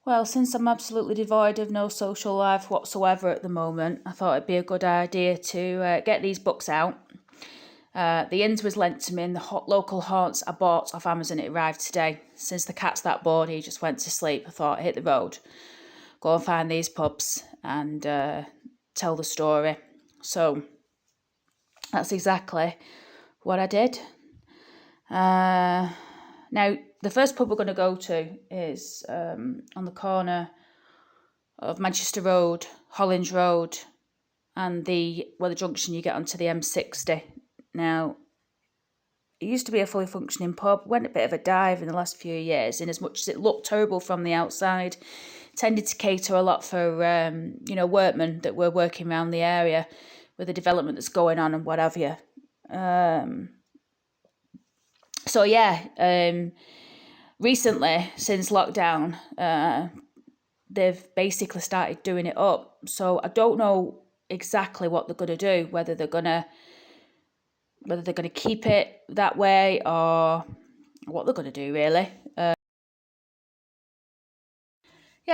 Well, since I'm absolutely devoid of no social life whatsoever at the moment, I thought it'd be a good idea to get these books out. The Inns was lent to me, and the local haunts I bought off Amazon. It arrived today. Since the cat's that bored, he just went to sleep. I thought, hit the road, go and find these pubs and tell the story. So that's exactly what I did. Now, the first pub we're going to go to is on the corner of Manchester Road, Hollinge Road, and where the junction you get onto the M60. Now, it used to be a fully functioning pub, went a bit of a dive in the last few years, in as much as it looked terrible from the outside. Tended to cater a lot for, workmen that were working around the area with the development that's going on and what have you. Recently, since lockdown, they've basically started doing it up. So I don't know exactly what they're going to do, whether they're going to keep it that way or what they're going to do, really. I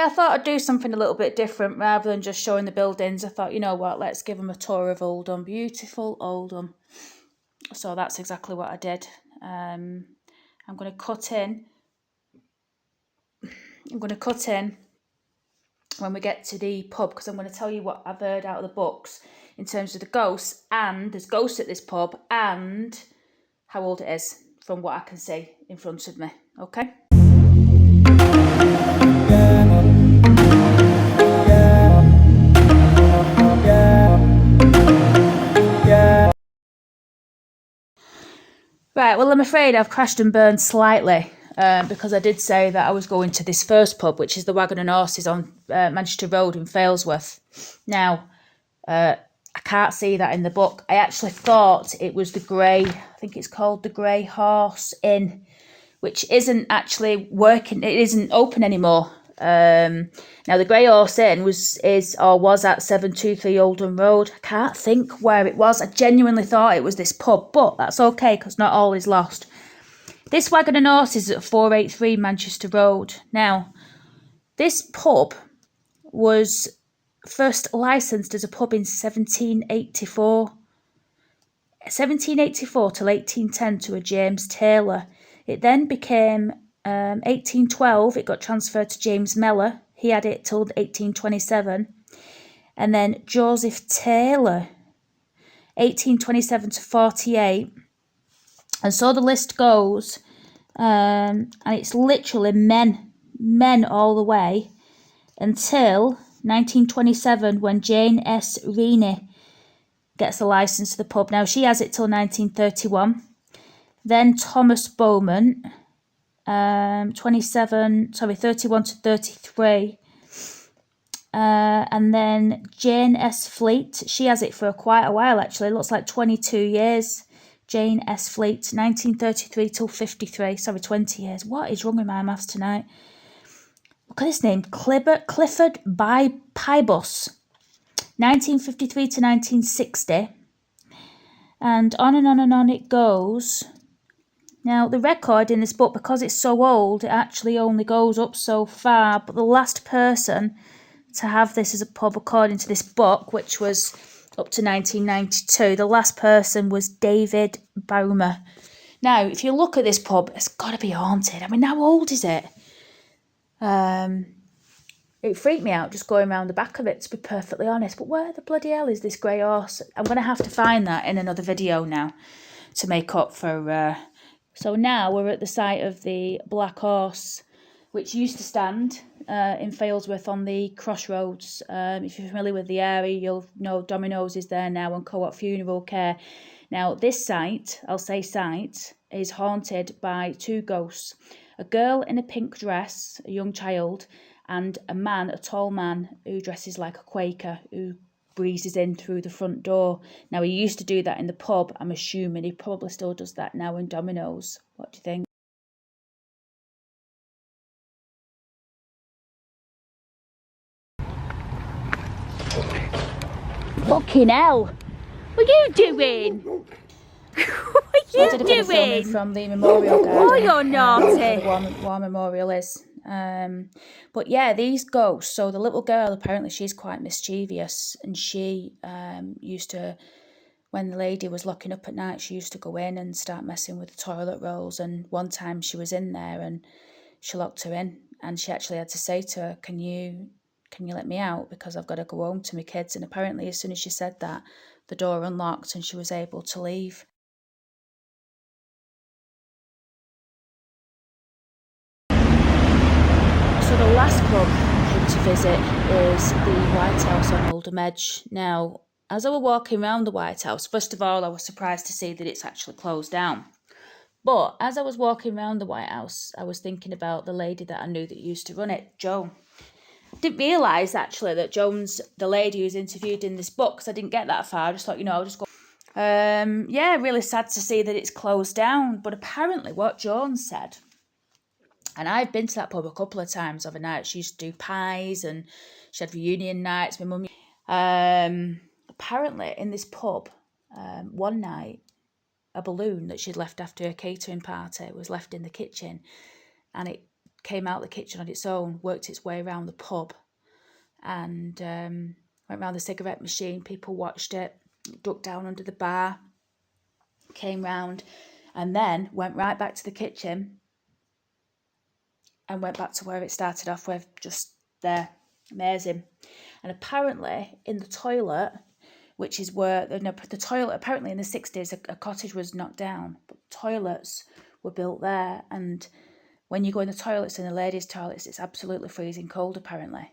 thought I'd do something a little bit different rather than just showing the buildings. I thought, you know what, let's give them a tour of Oldham, beautiful Oldham. So that's exactly what I did. I'm going to cut in when we get to the pub, because I'm going to tell you what I've heard out of the books in terms of the ghosts, and there's ghosts at this pub, and how old it is from what I can see in front of me. Okay? Right, well, I'm afraid I've crashed and burned slightly because I did say that I was going to this first pub, which is the Wagon and Horses on Manchester Road in Failsworth. Now, I can't see that in the book. I actually thought it was I think it's called the Grey Horse Inn, which isn't actually working. It isn't open anymore. Now, the Grey Horse Inn was at 723 Oldham Road. I can't think where it was. I genuinely thought it was this pub, but that's okay because not all is lost. This Wagon and Horse is at 483 Manchester Road. Now, this pub was first licensed as a pub in 1784. 1784 till 1810 to a James Taylor. It then became 1812, it got transferred to James Mellor. He had it till 1827. And then Joseph Taylor, 1827 to 48. And so the list goes. And it's literally men all the way until 1927 when Jane S. Reaney gets a licence to the pub. Now, she has it till 1931. Then Thomas Bowman, 31 to 33. And then Jane S. Fleet, she has it for quite a while actually. It looks like 22 years. Jane S. Fleet, 1933 till 53. 20 years. What is wrong with my maths tonight? Look at this name, Clifford Pybus, 1953 to 1960. And on it goes. Now, the record in this book, because it's so old, it actually only goes up so far. But the last person to have this as a pub, according to this book, which was up to 1992, the last person was David Baumer. Now, if you look at this pub, it's got to be haunted. I mean, how old is it? It freaked me out just going around the back of it, to be perfectly honest. But where the bloody hell is this grey horse? I'm going to have to find that in another video now to make up for... So now we're at the site of the Black Horse, which used to stand in Failsworth on the crossroads. If you're familiar with the area, you'll know Domino's is there now and Co-op Funeral Care. Now, this site, is haunted by two ghosts. A girl in a pink dress, a young child, and a tall man who dresses like a Quaker, who breezes in through the front door. Now, he used to do that in the pub. I'm assuming he probably still does that now in Domino's. What do you think? Fucking hell! What are you doing? What are you doing? Filming from the memorial garden. Oh, you're naughty. Where the war memorial is. But yeah, these ghosts. So the little girl, apparently she's quite mischievous, and she used to, when the lady was locking up at night, she used to go in and start messing with the toilet rolls. And one time she was in there and she locked her in, and she actually had to say to her, can you let me out, because I've got to go home to my kids. And apparently as soon as she said that, the door unlocked and she was able to leave. So the last pub I came to visit is the White House on Oldham Edge. Now, as I was walking around the White House, first of all, I was surprised to see that it's actually closed down. But as I was walking around the White House, I was thinking about the lady that I knew that used to run it, Joan. I didn't realise, actually, that Joan's the lady who's interviewed in this book, because I didn't get that far. I just thought, I'll just go. Yeah, really sad to see that it's closed down. But apparently what Joan said, and I've been to that pub a couple of times overnight. She used to do pies and she had reunion nights. My mum. Apparently in this pub, one night, a balloon that she'd left after a catering party was left in the kitchen, and it came out the kitchen on its own, worked its way around the pub, and went round the cigarette machine. People watched it, ducked down under the bar, came round, and then went right back to the kitchen and went back to where it started off with, just there. Amazing. And apparently in the toilet, which is where the toilet, apparently in the 60s, a cottage was knocked down, but toilets were built there. And when you go in the toilets, in the ladies' toilets, it's absolutely freezing cold, apparently.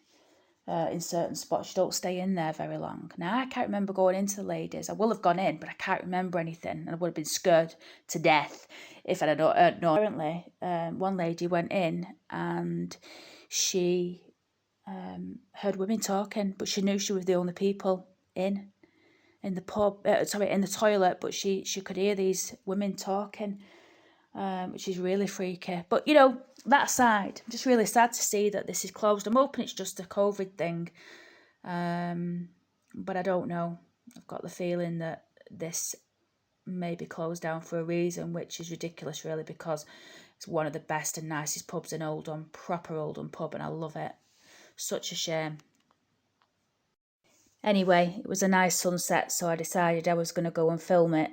In certain spots, you don't stay in there very long. Now, I can't remember going into the ladies. I will have gone in, but I can't remember anything, and I would have been scared to death if I had known. Apparently, one lady went in and she heard women talking, but she knew she was the only people in the pub. In the toilet, but she could hear these women talking, which is really freaky. But that aside, I'm just really sad to see that this is closed. I'm hoping it's just a COVID thing, but I don't know. I've got the feeling that this may be closed down for a reason, which is ridiculous, really, because it's one of the best and nicest pubs in Oldham, proper Oldham pub, and I love it. Such a shame. Anyway, it was a nice sunset, so I decided I was going to go and film it.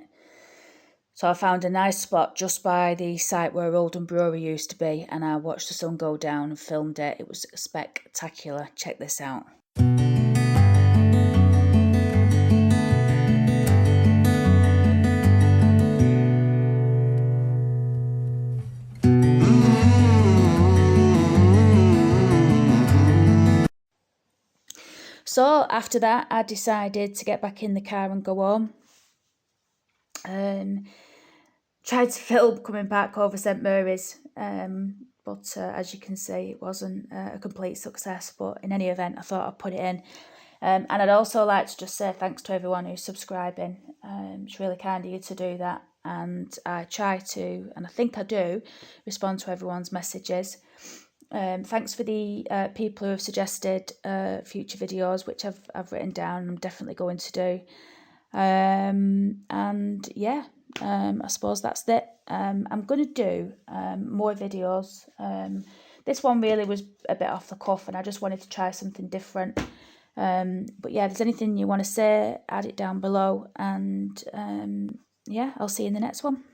So I found a nice spot just by the site where Oldham Brewery used to be, and I watched the sun go down and filmed it. It was spectacular. Check this out. So after that, I decided to get back in the car and go home. Tried to film coming back over St Mary's, but as you can see, it wasn't a complete success. But in any event, I thought I'd put it in. And I'd also like to just say thanks to everyone who's subscribing. It's really kind of you to do that. And I try to, and I think I do, respond to everyone's messages. Thanks for the people who have suggested future videos, which I've written down and I'm definitely going to do. And yeah, I suppose that's it. I'm going to do more videos. This one really was a bit off the cuff and I just wanted to try something different. But yeah, if there's anything you want to say, add it down below, and yeah, I'll see you in the next one.